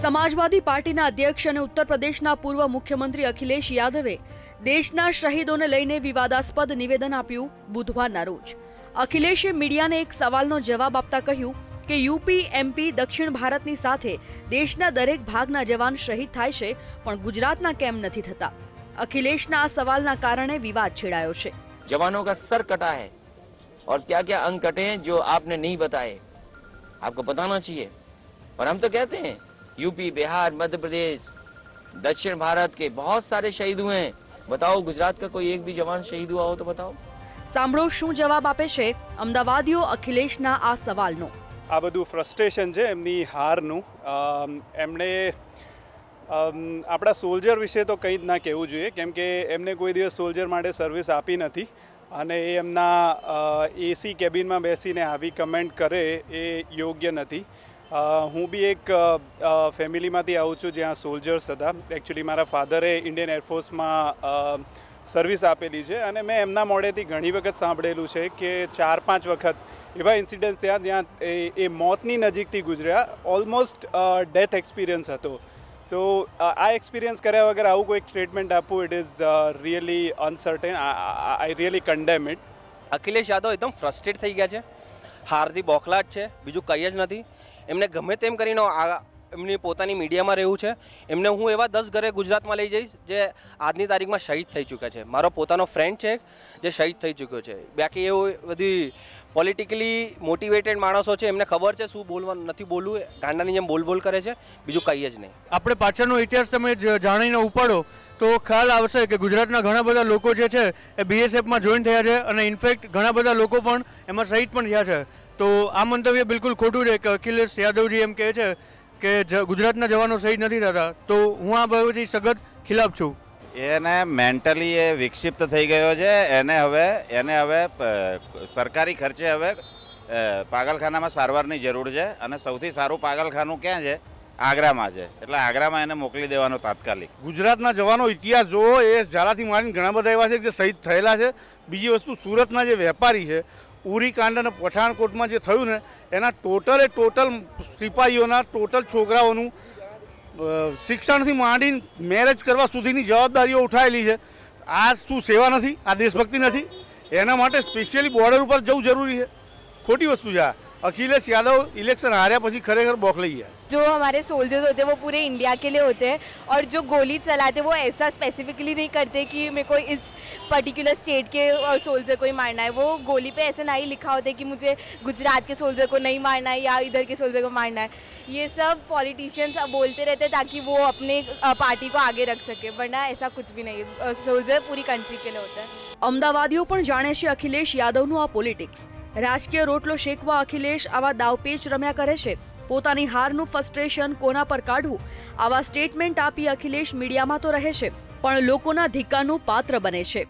समाजवादी पार्टीना अध्यक्ष અને ઉત્તર પ્રદેશના પૂર્વ મુખ્યમંત્રી અખિલેશ યાદવે દેશના શહીદોને લઈને વિવાદાસ્પદ નિવેદન આપ્યું। બુધવારના રોજ અખિલેશે મીડિયાને એક સવાલનો જવાબ આપતા કહ્યું કે યુપી એમપી દક્ષિણ ભારતની સાથે દેશના દરેક ભાગના જવાન શહીદ થાય છે, પણ ગુજરાતના કેમ નથી થતા। અખિલેશના આ સવાલના કારણે વિવાદ છેડાયો છે। जवानों का सर कटा है और क्या क्या अंग कटे हैं जो आपने नहीं बताए, आपको बताना चाहिए। और हम तो कहते हैं यूपी, बिहार, मध्य प्रदेश, दक्षिण भारत के बहुत सारे शहीद हुए हैं। बताओ गुजरात का कोई एक भी जवान शहीद हुआ हो तो बताओ। સાંભળો શું જવાબ આપે છે અમદાવાદીઓ અખિલેશના આ સવાલનો। આ બધું ફ્રસ્ટ્રેશન છે એમની હારનું। એમણે આપણા સોલ્જર વિશે તો કંઈ જ ના કહેવું જોઈએ, કેમ કે એમને કોઈ દિવસ સોલ્જર માટે સર્વિસ આપી નથી અને એ એમના એસી કેબિનમાં બેસીને આવી કમેન્ટ કરે એ યોગ્ય નથી। હું બી એક ફેમિલીમાંથી આવું છું જ્યાં સોલ્જર્સ હતા। એકચ્યુઅલી મારા ફાધરે ઇન્ડિયન એરફોર્સમાં સર્વિસ આપેલી છે અને મેં એમના મોઢેથી ઘણી વખત સાંભળેલું છે કે 4-5 વખત એવા ઇન્સિડન્ટ્સ થયા જ્યાં એ મોતની નજીકથી ગુજર્યા, ઓલમોસ્ટ ડેથ એક્સપિરિયન્સ હતો। તો આ એક્સપિરિયન્સ કર્યા વગર આવું કોઈ સ્ટેટમેન્ટ આપવું, it is really uncertain. I really condemn it. Akhilesh Yadav એકદમ ફ્રસ્ટ્રેટ થઈ ગયા છે, હારથી બોખલાટ છે, બીજું કંઈ જ નથી। એમને ગમે તેમ કરીને એમની પોતાની મીડિયામાં રહેવું છે। એમને હું એવા 10 ઘરે ગુજરાતમાં લઈ જઈશ જે આજની તારીખમાં શહીદ થઈ ચૂક્યા છે। મારો પોતાનો ફ્રેન્ડ છે જે શહીદ થઈ ચૂક્યો છે। બાકી એવું બધી પોલિટિકલી મોટિવેટેડ માણસો છે, એમને ખબર છે શું બોલવાનું નથી બોલવું, ગાંડાની જેમ બોલ કરે છે, બીજું કંઈ જ નહીં। આપણે પાછળનો ઇતિહાસ તમે જાણીને ઉપાડો તો ખ્યાલ આવશે કે ગુજરાતના ઘણા બધા લોકો જે છે એ બીએસએફમાં જોઈન થયા છે અને ઇનફેક્ટ ઘણા બધા લોકો પણ એમાં શહીદ પણ થયા છે। તો આ મંતવ્ય બિલકુલ ખોટું છે કે અખિલેશ યાદવજી એમ કહે છે કે ગુજરાતના જવાનો શહીદ નથી થતા, તો હું આ બાબતથી સખત ખિલાફ છું। એને મેન્ટલી એ વિક્ષિપ્ત થઈ ગયો છે। એને હવે સરકારી ખર્ચે હવે પાગલખાનામાં સારવારની જરૂર છે અને સૌથી સારું પાગલખાનું ક્યાં છે? આગ્રામાં છે। એટલે આગ્રામાં એને મોકલી દેવાનો તાત્કાલિક। ગુજરાતના જવાનો ઇતિહાસ જોવો, એ ઝાલાથી માંડીને ઘણા બધા એવા છે જે શહીદ થયેલા છે। બીજી વસ્તુ, સુરતના જે વેપારી છે, ઉરી કાંડ અને પઠાણકોટમાં જે થયું ને, એના ટોટલ સિપાહીઓના ટોટલ છોકરાઓનું શિક્ષણથી માંડીને મેરેજ કરવા સુધીની જવાબદારીઓ ઉઠાવેલી છે। આ શું સેવા નથી? આ દેશભક્તિ નથી? એના માટે સ્પેશિયલી બોર્ડર ઉપર જવું જરૂરી છે? ખોટી વસ્તુ છે। अखिलेश यादव इलेक्शन हारे પછી खरेखर बौखलाई है। जो हमारे सोल्जर्स होते हैं वो पूरे इंडिया के लिए होते हैं और जो गोली चलाते हैं वो ऐसा स्पेसिफिकली नहीं करते कि मेरे को इस पर्टिकुलर स्टेट के सोल्जर को ही मारना है। वो गोली पे ऐसा नहीं लिखा होता है कि मुझे गुजरात के सोल्जर को नहीं मारना है या इधर के सोल्जर को मारना है। ये सब पॉलिटिशियंस बोलते रहते हैं ताकि वो अपने पार्टी को आगे रख सके, वरना ऐसा कुछ भी नहीं है। सोल्जर पूरी कंट्री के लिए होता है। અમદાવાદીઓ પણ જાણે છે અખિલેશ યાદવનું આ પોલિટિક્સ। રાજકીય રોટલો શેકવા અખિલેશ આવા દાવપેચ રમ્યા કરે છે। પોતાની હારનું ફ્રસ્ટ્રેશન કોના પર કાઢવું, આવા સ્ટેટમેન્ટ આપી અખિલેશ મીડિયામાં તો રહે છે, પણ લોકોના ધિક્કારનું પાત્ર બને છે।